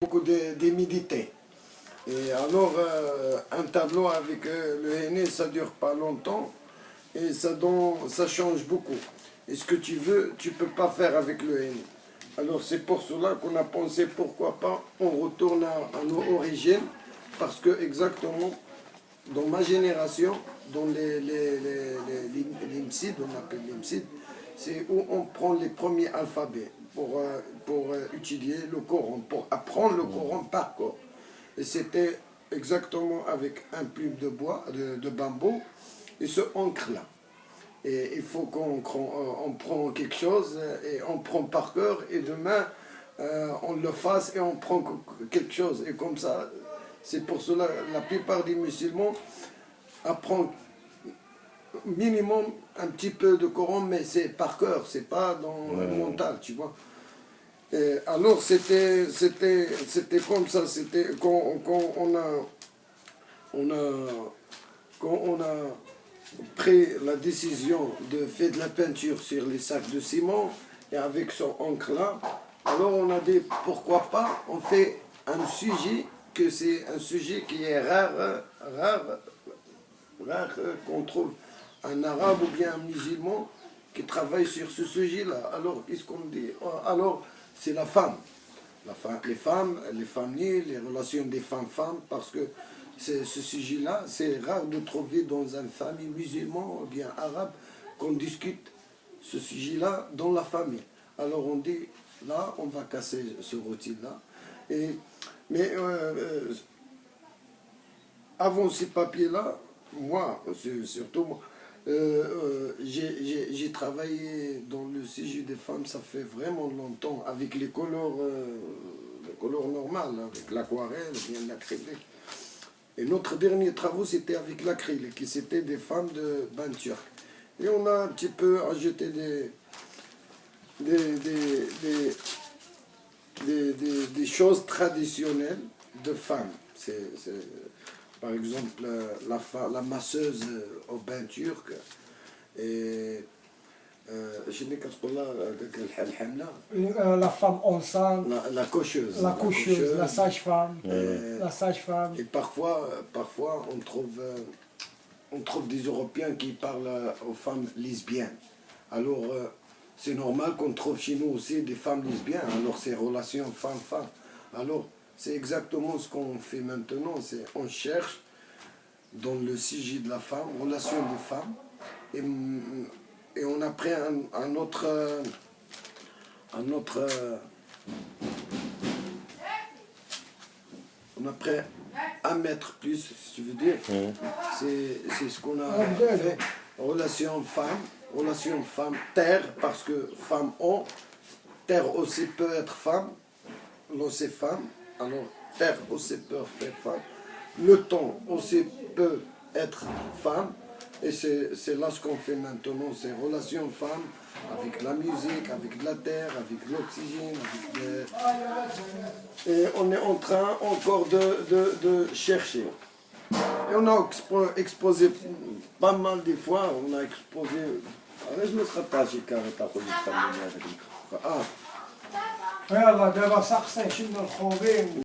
beaucoup d'humidité. Et alors, un tableau avec le henné, ça dure pas longtemps et ça change beaucoup. Et ce que tu veux, tu peux pas faire avec le henné. Alors c'est pour cela qu'on a pensé pourquoi pas on retourne à nos origines, parce que exactement dans ma génération, dans l'IMSID, on appelle l'IMSID, c'est où on prend les premiers alphabets pour étudier le Coran, pour apprendre le Coran par cœur. Et c'était exactement avec un plume de bois, de bambou, et ce encre-là. Et il faut qu'on prend quelque chose et on prend par cœur, et demain on le fasse et on prend quelque chose. Et comme ça, c'est pour cela la plupart des musulmans apprennent minimum un petit peu de Coran, mais c'est par cœur, c'est pas dans le mental, tu vois. Et alors c'était comme ça, c'était quand on a pris la décision de faire de la peinture sur les sacs de ciment et avec son encre là, alors on a dit pourquoi pas on fait un sujet, que c'est un sujet qui est rare qu'on trouve un arabe ou bien un musulman qui travaille sur ce sujet-là. Alors, qu'est-ce qu'on dit? Alors, c'est la femme. Les familles, les relations des femmes-femmes, parce que ce sujet-là, c'est rare de trouver dans une famille musulmane ou bien arabe qu'on discute ce sujet-là dans la famille. Alors, on dit, là, on va casser ce routine-là. Mais avant ces papiers-là, moi, surtout moi, j'ai travaillé dans le sujet des femmes, ça fait vraiment longtemps, avec les couleurs normales, avec l'aquarelle, bien l'acrylique. Et notre dernier travaux, c'était avec l'acrylique, et c'était des femmes de bain turc. Et on a un petit peu ajouté des choses traditionnelles de femmes. Par exemple, la masseuse au bain turc, et la femme enceinte, la cocheuse, la sage-femme, Et parfois on trouve des Européens qui parlent aux femmes lesbiennes. Alors, c'est normal qu'on trouve chez nous aussi des femmes lesbiennes. Alors, c'est relations femme-femme. Alors, c'est exactement ce qu'on fait maintenant. On cherche dans le sujet de la femme, relation des femmes, et on a pris un autre on a pris un mètre plus, si tu veux dire. C'est ce qu'on a fait. Relation femme-terre, parce que femme-homme, terre aussi peut être femme, l'eau c'est femme, alors terre aussi peut faire femme, le temps aussi peut être femme, et c'est là ce qu'on fait maintenant, c'est relation femme, avec la musique, avec la terre, avec l'oxygène, et on est en train encore de chercher. Et on a exposé pas mal de fois, on a exposé. يلا دابا سقسي شنو الخوبين